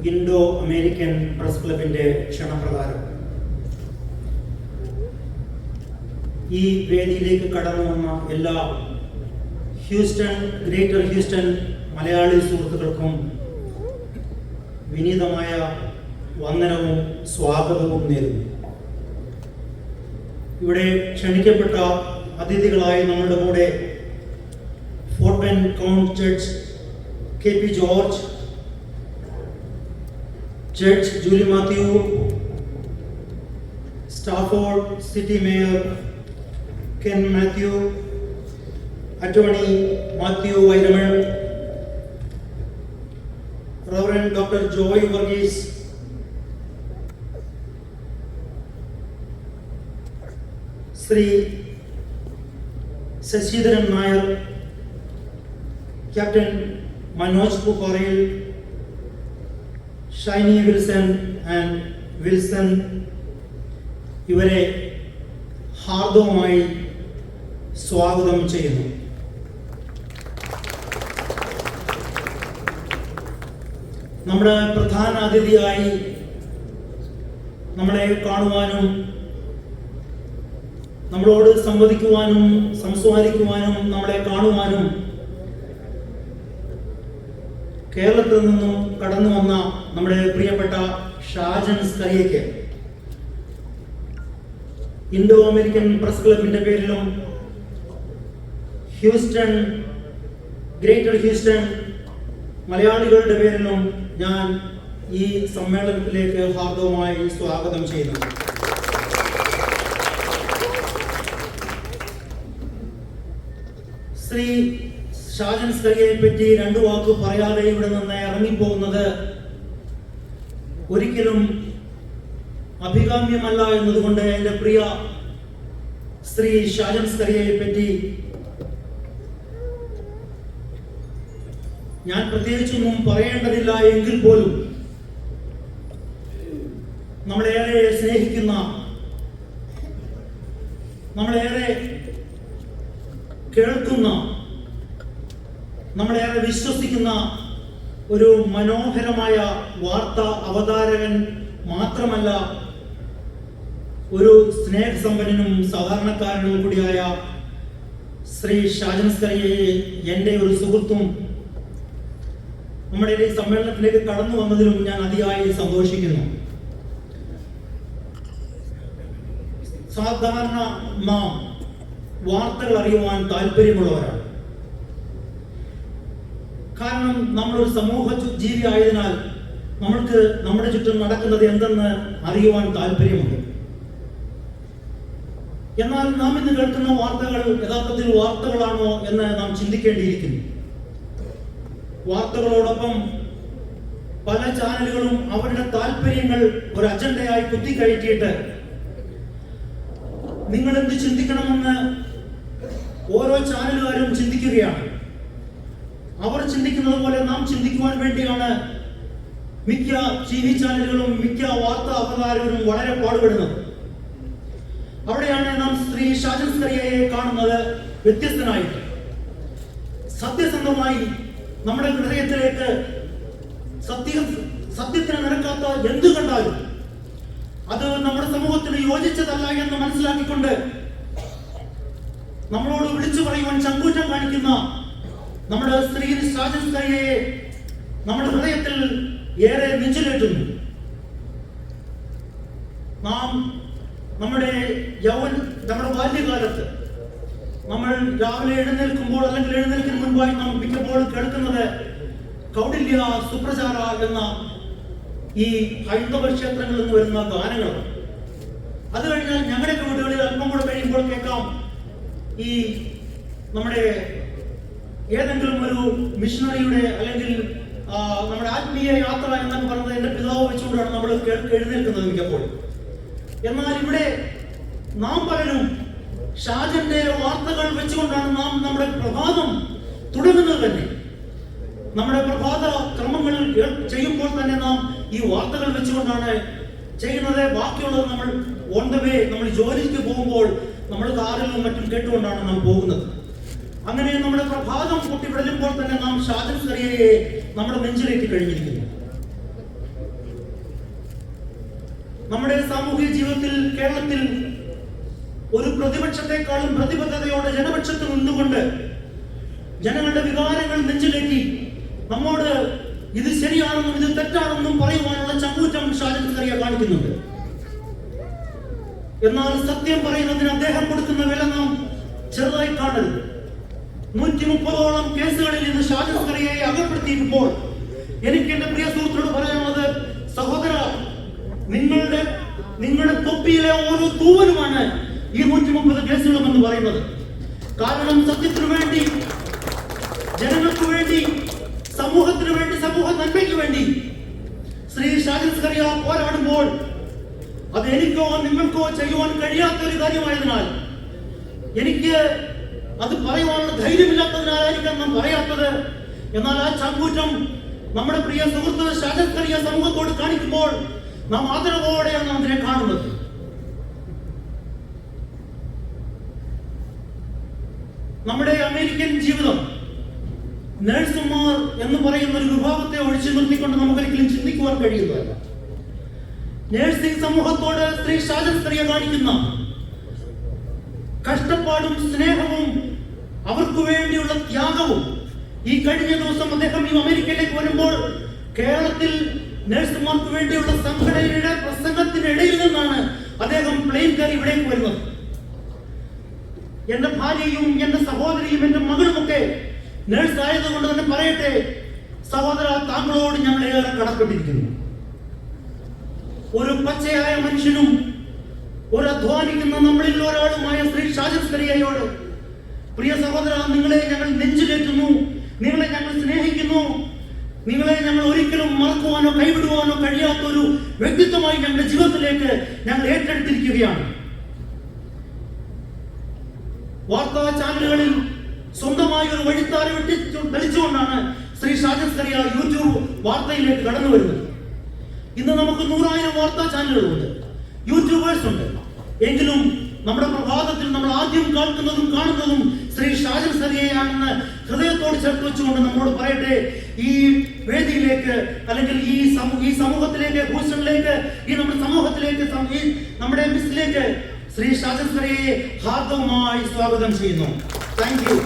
Indo American press ക്ലബിന്റെ ക്ഷണപ്രകാരം ഈ വേദിയിലേക്ക് കടന്നു വന്ന എല്ലാ ഗ്രേറ്റർ ഹ്യൂസ്റ്റൺ മലയാളി സുഹൃത്തുക്കൾക്കും വിനീതമായ വന്ദനവും സ്വാഗതവും നേരുന്നു. ഇവിടെ ക്ഷണിക്കപ്പെട്ട അതിഥികളായി നമ്മുടെ കൂടെ Fort Bend County judge KP George, judge Julie Mathew, Stafford City mayor Ken Mathew, attorney Mathew Vairamon, reverend doctor Joy Varghese, Shri Sasidharan Nair, captain Manoj Pookkorayil, Shiny Wilson and Wilson, ഇവരെ ഹാർദവമായി സ്വാഗതം ചെയ്യുന്നു. നമ്മുടെ പ്രധാന അതിഥിയായി നമ്മളെ കാണുവാനും നമ്മളോട് സംവദിക്കുവാനും സംസാരിക്കുവാനും നമ്മളെ കാണുവാനും കേരളത്തിൽ നിന്നും കടന്നു വന്ന നമ്മുടെ പ്രിയപ്പെട്ട ഷാജൻ സ്കറിയയ്ക്ക് ഇൻഡോ അമേരിക്കൻ പ്രസ് ക്ലബിന്റെ പേരിലും ഗ്രേറ്റർ ഹ്യൂസ്റ്റൺ മലയാളികളുടെ പേരിലും ഞാൻ ഈ സമ്മേളനത്തിലേക്ക് ഹാർദവമായി സ്വാഗതം ചെയ്യുന്നു. ശ്രീ ഷാജൻ സ്കറിയയെ പറ്റി രണ്ടു വാക്ക് പറയാതെ ഇവിടെ നിന്ന് ഇറങ്ങിപ്പോകുന്നത് ഒരിക്കലും അഭികാമ്യമല്ല എന്നതുകൊണ്ട് എൻ്റെ പ്രിയ ശ്രീ ഷാജൻ സ്കറിയയെ പറ്റി ഞാൻ പ്രത്യേകിച്ചൊന്നും പറയേണ്ടതില്ല എങ്കിൽ പോലും നമ്മളേറെ സ്നേഹിക്കുന്ന, നമ്മളേറെ കേൾക്കുന്ന, നമ്മളേറെ വിശ്വസിക്കുന്ന ഒരു മനോഹരമായ വാർത്താ അവതാരകൻ മാത്രമല്ല, ഒരു സ്നേഹസമ്പന്നനും സാധാരണക്കാരനും കൂടിയായ ശ്രീ ഷാജൻ സ്കറിയയെ എൻ്റെ ഒരു സുഹൃത്തും നമ്മുടെ ഈ സമ്മേളനത്തിലേക്ക് കടന്നു വന്നതിലും ഞാൻ അതിയായി സന്തോഷിക്കുന്നു. സാധാരണ നാം വാർത്തകൾ അറിയുവാൻ താല്പര്യമുള്ളവരാണ്. കാരണം നമ്മളൊരു സമൂഹ ജീവി ആയതിനാൽ നമ്മൾക്ക് നമ്മുടെ ചുറ്റും നടക്കുന്നത് എന്തെന്ന് അറിയുവാൻ താല്പര്യമുണ്ട്. എന്നാൽ നാം ഇന്ന് കേൾക്കുന്ന വാർത്തകൾ യഥാർത്ഥത്തിൽ വാർത്തകളാണോ എന്ന് നാം ചിന്തിക്കേണ്ടിയിരിക്കുന്നു. വാർത്തകളോടൊപ്പം പല ചാനലുകളും അവരുടെ താല്പര്യങ്ങൾ ഒരു അജണ്ടയായി കുത്തിക്കയറ്റിയിട്ട് നിങ്ങൾ എന്ത് ചിന്തിക്കണമെന്ന് ഓരോ ചാനലുകാരും ചിന്തിക്കുകയാണ്. അവർ ചിന്തിക്കുന്നത് പോലെ നാം ചിന്തിക്കുവാൻ വേണ്ടിയാണ് മിക്ക TV ചാനലുകളും മിക്ക വാർത്താ അവതാരകരും വളരെ പാടുപെടുന്നത്. അവിടെയാണ് നാം ശ്രീ ഷാജൻ സ്കറിയയെ കാണുന്നത് വ്യത്യസ്തനായിട്ട്. സത്യസന്ധമായി നമ്മുടെ ഹൃദയത്തിലേക്ക് സത്യത്തിന് നിരക്കാത്ത എന്തു കണ്ടാലും അത് നമ്മുടെ സമൂഹത്തിന് യോജിച്ചതല്ല എന്ന് മനസ്സിലാക്കിക്കൊണ്ട് നമ്മളോട് വിളിച്ചു പറയുവാൻ ചങ്കൂറ്റം കാണിക്കുന്ന നമ്മുടെ ശ്രീ ഷാജൻ സ്കറിയയെ നമ്മുടെ ഹൃദയത്തിൽ ഏറെ നെഞ്ചിലേറ്റുന്നു. നാം നമ്മുടെ ബാല്യകാലത്ത് നമ്മൾ രാവിലെ എഴുന്നേൽക്കുമ്പോൾ അല്ലെങ്കിൽ എഴുന്നേൽക്കുന്ന മുൻപായി നാം മിക്കപ്പോൾ കേൾക്കുന്നത് കൗടില്യ സുപ്രചാര എന്ന ഈ ഹൈന്ദവ ക്ഷേത്രങ്ങളിൽ നിന്ന് വരുന്ന ഗാനങ്ങളാണ്. അത് കഴിഞ്ഞാൽ ഞങ്ങളുടെ വീടുകളിൽ അല്പം കൂടെ കഴിയുമ്പോൾ കേൾക്കാം ഈ നമ്മുടെ ഏതെങ്കിലും ഒരു മിഷണറിയുടെ അല്ലെങ്കിൽ നമ്മുടെ ആത്മീയ യാത്ര എന്നൊക്കെ പറയുന്നത് എൻ്റെ പിതാവ് വെച്ചുകൊണ്ടാണ് നമ്മൾ എഴുന്നേൽക്കുന്നത് മിക്കപ്പോൾ. എന്നാൽ ഇവിടെ നാം പലരും ഷാജന്റെ വാർത്തകൾ വെച്ചുകൊണ്ടാണ് നാം നമ്മുടെ പ്രഭാതം തുടങ്ങുന്നത് തന്നെ. നമ്മുടെ പ്രഭാത ക്രമങ്ങൾ ചെയ്യുമ്പോൾ തന്നെ നാം ഈ വാർത്തകൾ വെച്ചുകൊണ്ടാണ് ചെയ്യുന്നത്. ബാക്കിയുള്ളത് നമ്മൾ ഓൺ ദ വേ നമ്മൾ ജോലിക്ക് പോകുമ്പോൾ നമ്മൾ കാറിലും മറ്റും കേട്ടുകൊണ്ടാണ് നാം പോകുന്നത്. അങ്ങനെ നമ്മുടെ പ്രഭാതം പൊട്ടിവിടലുമ്പോൾ തന്നെ നാം ഷാജൻ സ്കറിയയെ നമ്മുടെ നെഞ്ചിലേക്ക് കഴിഞ്ഞിരിക്കുന്നു. നമ്മുടെ സാമൂഹിക ജീവിതത്തിൽ കേരളത്തിൽ ഒരു പ്രതിപക്ഷത്തെക്കാളും പ്രതിബദ്ധതയോടെ ജനപക്ഷത്തിൽ നിന്നുകൊണ്ട് ജനങ്ങളുടെ വികാരങ്ങൾ നെഞ്ചിലേറ്റി നമ്മോട് ഇത് ശരിയാണെന്നും ഇത് തെറ്റാണെന്നും പറയുവാനുള്ള ചങ്കൂറ്റം ഷാജൻ സ്കറിയ കാണിക്കുന്നുണ്ട്. എന്നാൽ സത്യം പറയുന്നതിന് അദ്ദേഹം കൊടുക്കുന്ന വില നാം ചെറുതായി കാണരുത്. 130ഓളം കേസുകളിൽ ഇന്ന് ഷാജൻ സ്കറിയയെ അകപ്പെടുത്തിയിരിക്കുമ്പോൾ എനിക്ക് എന്റെ പ്രിയ സുഹൃത്തിനോട് പറയാനുള്ളത്, സഹോദര, നിങ്ങളുടെ തൊപ്പിയിലെ ഓരോ തൂവലുമാണ് ഈ 130 കേസുകളും എന്ന് പറയുന്നത്. കാരണം സത്യത്തിനു വേണ്ടി, ജനങ്ങൾക്ക് വേണ്ടി, സമൂഹത്തിന് വേണ്ടി, സമൂഹ നന്മയ്ക്ക് വേണ്ടി ശ്രീ ഷാജൻ സ്കറിയ പോരാടുമ്പോൾ അത് എനിക്കോ നിങ്ങൾക്കോ ചെയ്യുവാൻ കഴിയാത്ത ഒരു കാര്യമായതിനാൽ, എനിക്ക് അത് പറയുവാനുള്ള ധൈര്യമില്ലാത്തതിനാലായിരിക്കാം നാം പറയാത്തത്. എന്നാൽ ആ ചങ്കൂറ്റം നമ്മുടെ പ്രിയ സുഹൃത്ത് ഷാജൻ സ്കറിയ സമൂഹത്തോട് കാണിക്കുമ്പോൾ നാം ആദരവോടെയാണ് അതിനെ കാണുന്നത്. നമ്മുടെ അമേരിക്കൻ ജീവിതം നഴ്സുമാർ എന്ന് പറയുന്ന ഒരു വിഭാഗത്തെ ഒഴിച്ചു നിർത്തിക്കൊണ്ട് നമുക്കൊരിക്കലും ചിന്തിക്കുവാൻ കഴിയുന്നതല്ല. നഴ്സിംഗ് സമൂഹത്തോട് ശ്രീ ഷാജൻ സ്കറിയ കാണിക്കുന്ന കഷ്ടപ്പാടും സ്നേഹവും അവർക്ക് വേണ്ടിയുള്ള ത്യാഗവും, ഈ കഴിഞ്ഞ ദിവസം അദ്ദേഹം ഈ അമേരിക്കയിലേക്ക് വരുമ്പോൾ കേരളത്തിൽ നഴ്സുമാർക്ക് വേണ്ടിയുള്ള സംഘടനയുടെ പ്രസംഗത്തിനിടയിൽ നിന്നാണ് അദ്ദേഹം പ്ലെയിൻ കയറി ഇവിടേക്ക് വരുന്നത്. എന്റെ ഭാര്യയും എന്റെ സഹോദരിയും എന്റെ മകളുമൊക്കെ നഴ്സ് ആയതുകൊണ്ട് തന്നെ പറയട്ടെ, സഹോദര, താങ്കളോട് ഞങ്ങൾ ഏറെ കടപ്പെട്ടിരിക്കുന്നു. ഒരു പച്ചയായ മനുഷ്യനും ഒരു അധ്വാനിക്കുന്ന നമ്മളിൽ ഒരാളുമായ ശ്രീ ഷാജൻ സ്കറിയയോട്, പ്രിയ സഹോദര, നിങ്ങളെ ഞങ്ങൾ നെഞ്ചിലേറ്റുന്നു, നിങ്ങളെ ഞങ്ങൾ സ്നേഹിക്കുന്നു, നിങ്ങളെ ഞങ്ങൾ ഒരിക്കലും മറക്കുവാനോ കൈവിടുവാനോ കഴിയാത്തൊരു വ്യക്തിത്വമായി ഞങ്ങളുടെ ജീവിതത്തിലേക്ക് ഞങ്ങൾ ഏറ്റെടുത്തിരിക്കുകയാണ്. വാർത്താ ചാനലുകളിൽ സ്വന്തമായി ഒരു വഴിത്താര തെളിച്ചുകൊണ്ടാണ് ശ്രീ ഷാജൻ സ്കറിയ യൂട്യൂബ് വാർത്തയിലേക്ക് കടന്നു വരുന്നത്. ഇന്ന് നമുക്ക് 100,000 വാർത്താ ചാനലുകളുണ്ട്, യൂട്യൂബേഴ്സ് ഉണ്ട്. എങ്കിലും നമ്മുടെ പ്രഭാതത്തിൽ നമ്മൾ ആദ്യം കേൾക്കുന്നതും കാണുന്നതും ശ്രീ ഷാജൻ സ്കറിയയാണെന്ന് ഹൃദയത്തോട് ചേർത്ത് വെച്ചുകൊണ്ട് നമ്മോട് പറയട്ടെ, ഈ വേദിയിലേക്ക്, അല്ലെങ്കിൽ ഈ സമൂഹത്തിലേക്ക്, ഭൂഷണിലേക്ക്, ഈ നമ്മുടെ സമൂഹത്തിലേക്ക്, നമ്മുടെ മിസ്സിലേക്ക് ശ്രീ ഷാജൻ സ്കറിയയെ ഹാർദവമായി സ്വാഗതം ചെയ്യുന്നു. Thank you.